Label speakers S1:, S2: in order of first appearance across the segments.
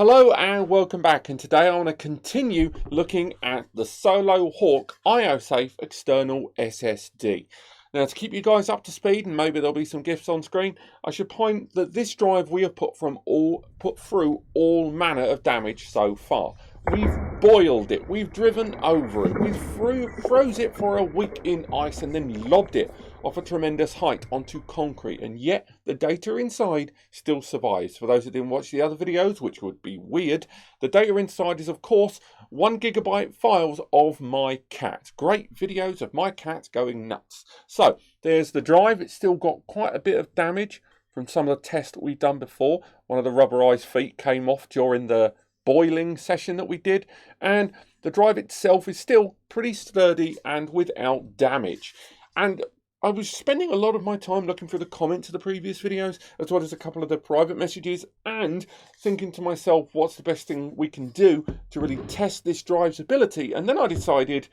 S1: Hello and welcome back, and today I want to continue looking at the Solo Hawk IO-safe external SSD. Now, to keep you guys up to speed, and maybe there'll be some GIFs on screen, I should point that this drive we have put through all manner of damage so far. We've boiled it, we've driven over it, we've froze it for a week in ice and then lobbed it off a tremendous height onto concrete, and yet the data inside still survives. For those who didn't watch the other videos, which would be weird, the data inside is of course 1 GB files of my cat. Great videos of my cat going nuts. So there's the drive. It's still got quite a bit of damage from some of the tests that we've done before. One of the rubberized feet came off during the boiling session that we did, and the drive itself is still pretty sturdy and without damage. And I was spending a lot of my time looking through the comments of the previous videos, as well as a couple of the private messages, and thinking to myself, what's the best thing we can do to really test this drive's ability? And then I decided,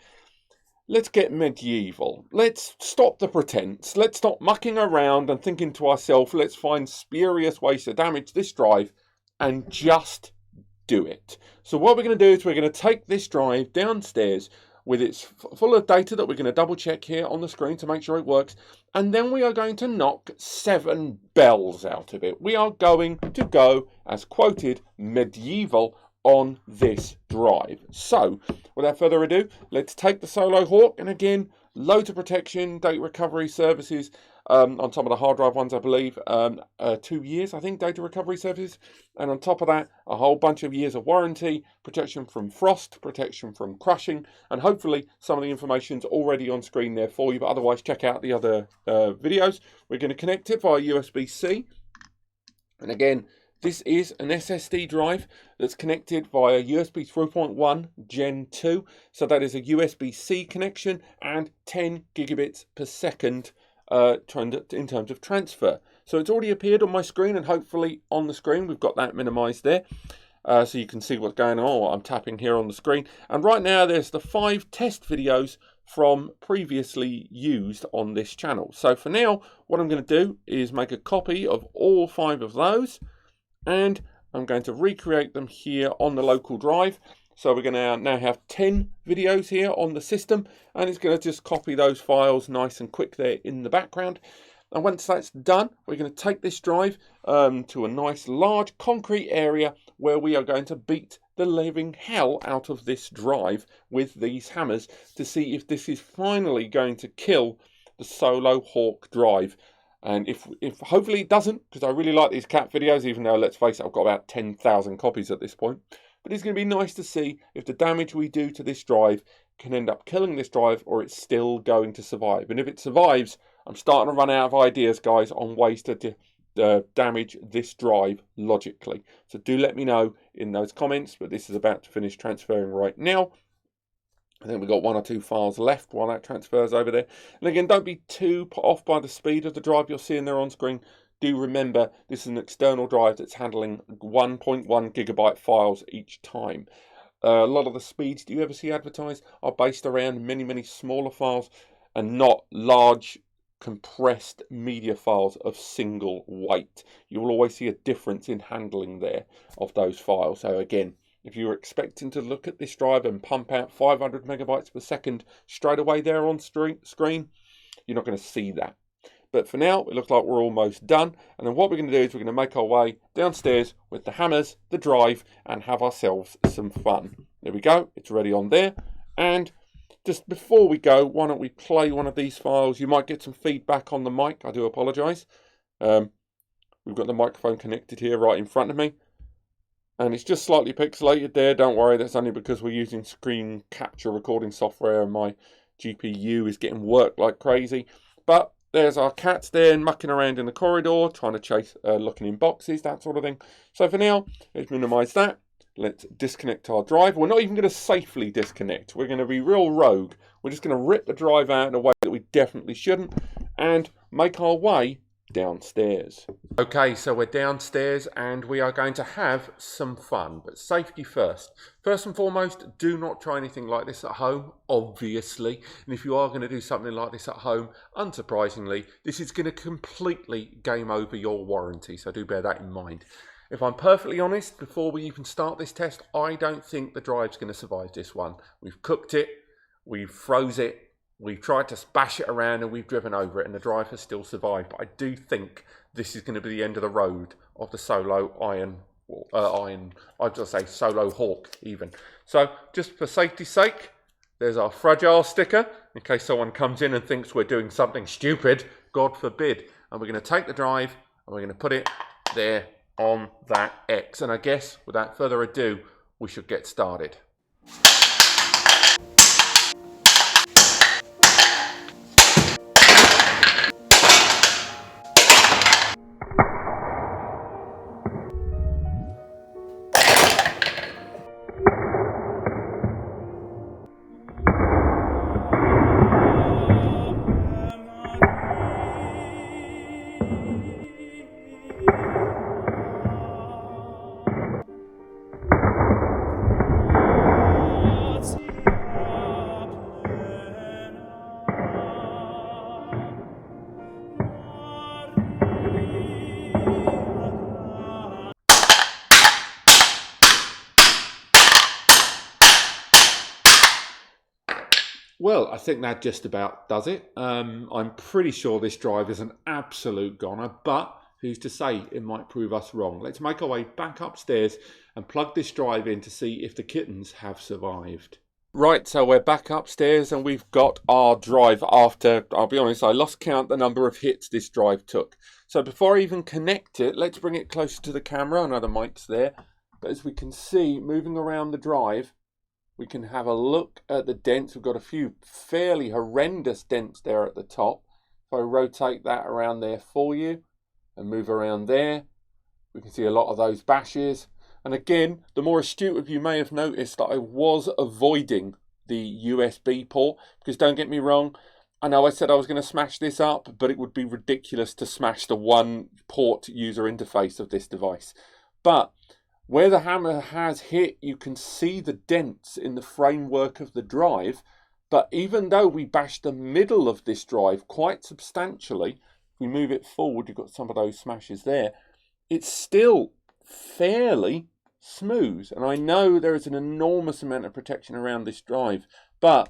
S1: let's get medieval. Let's stop the pretense. Let's stop mucking around and thinking to ourselves, let's find spurious ways to damage this drive and just do it. So what we're going to do is we're going to take this drive downstairs with its full of data that we're going to double check here on the screen to make sure it works, and then we are going to knock 7 bells out of it. We are going to go, as quoted, medieval on this drive. So without further ado, let's take the Solo Hawk, and again, loads of protection, data recovery services on some of the hard drive ones, I believe, 2 years, I think, data recovery services, and on top of that, a whole bunch of years of warranty, protection from frost, protection from crushing, and hopefully some of the information's already on screen there for you, but otherwise check out the other videos. We're going to connect it via USB-C, and again, this is an SSD drive that's connected via USB 3.1 Gen 2, so that is a USB-C connection and 10 gigabits per second in terms of transfer. So it's already appeared on my screen, and hopefully on the screen we've got that minimized there, so you can see what's going on. I'm tapping here on the screen, and right now there's the 5 test videos from previously used on this channel. So for now, what I'm going to do is make a copy of all 5 of those, and I'm going to recreate them here on the local drive. So we're going to now have 10 videos here on the system, and it's going to just copy those files nice and quick there in the background. And once that's done, we're going to take this drive to a nice large concrete area where we are going to beat the living hell out of this drive with these hammers to see if this is finally going to kill the Solo Hawk drive. And if hopefully it doesn't, because I really like these cat videos, even though, let's face it, I've got about 10,000 copies at this point. But it's going to be nice to see if the damage we do to this drive can end up killing this drive, or it's still going to survive. And if it survives, I'm starting to run out of ideas, guys, on ways to damage this drive logically. So do let me know in those comments, but this is about to finish transferring right now. I think we've got 1 or 2 files left while that transfers over there. And again, don't be too put off by the speed of the drive you're seeing there on screen. Do remember, this is an external drive that's handling 1.1 gigabyte files each time. A lot of the speeds that you ever see advertised are based around many smaller files and not large compressed media files of single weight. You will always see a difference in handling there of those files. So again, if you were expecting to look at this drive and pump out 500 megabytes per second straight away there on screen, you're not going to see that. But for now, it looks like we're almost done. And then what we're going to do is we're going to make our way downstairs with the hammers, the drive, and have ourselves some fun. There we go. It's ready on there. And just before we go, why don't we play one of these files? You might get some feedback on the mic. I do apologise. We've got the microphone connected here right in front of me. And it's just slightly pixelated there. Don't worry, that's only because we're using screen capture recording software and my GPU is getting worked like crazy. But there's our cats there mucking around in the corridor, trying to chase, looking in boxes, that sort of thing. So for now, let's minimize that. Let's disconnect our drive. We're not even going to safely disconnect. We're going to be real rogue. We're just going to rip the drive out in a way that we definitely shouldn't and make our way downstairs. Okay, so we're downstairs and we are going to have some fun, but safety first. First and foremost, do not try anything like this at home, obviously. And if you are going to do something like this at home, unsurprisingly, this is going to completely game over your warranty, so do bear that in mind. If I'm perfectly honest, before we even start this test, I don't think the drive's going to survive this one. We've cooked it, we've froze it, we've tried to bash it around and we've driven over it and the drive has still survived. But I do think this is going to be the end of the road of the Solo Solo Hawk even. So just for safety's sake, there's our fragile sticker in case someone comes in and thinks we're doing something stupid, God forbid. And we're going to take the drive and we're going to put it there on that X. And I guess without further ado, we should get started. Well, I think that just about does it. I'm pretty sure this drive is an absolute goner, but who's to say it might prove us wrong. Let's make our way back upstairs and plug this drive in to see if the kittens have survived. Right, so we're back upstairs and we've got our drive after, I'll be honest, I lost count the number of hits this drive took. So before I even connect it, let's bring it closer to the camera. I know the mic's there, but as we can see, moving around the drive, we can have a look at the dents. We've got a few fairly horrendous dents there at the top. If I rotate that around there for you and move around there, we can see a lot of those bashes. And again, the more astute of you may have noticed that I was avoiding the USB port, because don't get me wrong, I know I said I was going to smash this up, but it would be ridiculous to smash the one port user interface of this device. But where the hammer has hit, you can see the dents in the framework of the drive. But even though we bashed the middle of this drive quite substantially, if we move it forward, you've got some of those smashes there, it's still fairly smooth. And I know there is an enormous amount of protection around this drive, but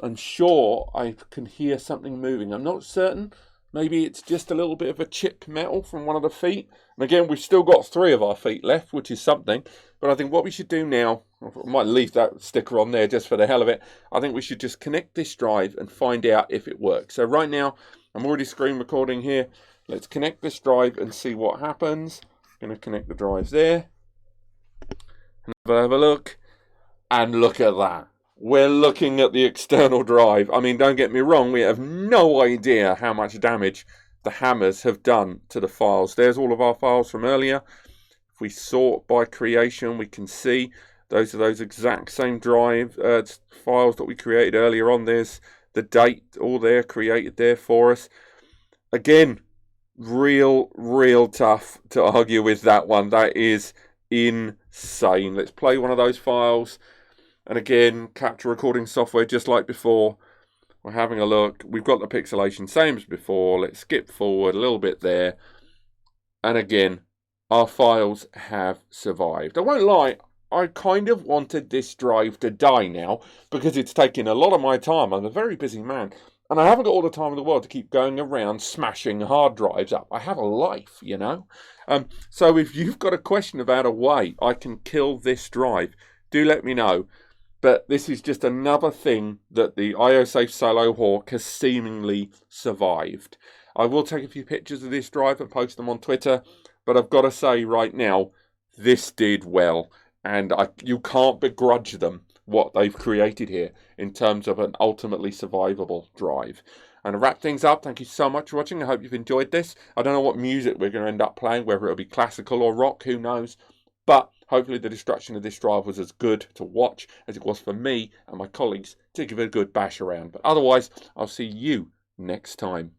S1: I'm sure I can hear something moving. I'm not certain. Maybe it's just a little bit of a chipped metal from one of the feet. And again, we've still got 3 of our feet left, which is something. But I think what we should do now, I might leave that sticker on there just for the hell of it. I think we should just connect this drive and find out if it works. So right now, I'm already screen recording here. Let's connect this drive and see what happens. I'm going to connect the drives there. And have a look. And look at that. We're looking at the external drive. I mean, don't get me wrong, we have no idea how much damage the hammers have done to the files. There's all of our files from earlier. If we sort by creation, we can see those are those exact same drive files that we created earlier on. There's the date, all there, created there for us. Again, real tough to argue with that one. That is insane. Let's play one of those files. And again, capture recording software just like before. We're having a look. We've got the pixelation same as before. Let's skip forward a little bit there. And again, our files have survived. I won't lie, I kind of wanted this drive to die now because it's taking a lot of my time. I'm a very busy man. And I haven't got all the time in the world to keep going around smashing hard drives up. I have a life, you know. So if you've got a question about a way I can kill this drive, do let me know. But this is just another thing that the IOSafe Solo Hawk has seemingly survived. I will take a few pictures of this drive and post them on Twitter, but I've got to say right now, this did well. And you can't begrudge them what they've created here in terms of an ultimately survivable drive. And to wrap things up, thank you so much for watching. I hope you've enjoyed this. I don't know what music we're going to end up playing, whether it'll be classical or rock, who knows. But hopefully the destruction of this drive was as good to watch as it was for me and my colleagues to give it a good bash around. But otherwise, I'll see you next time.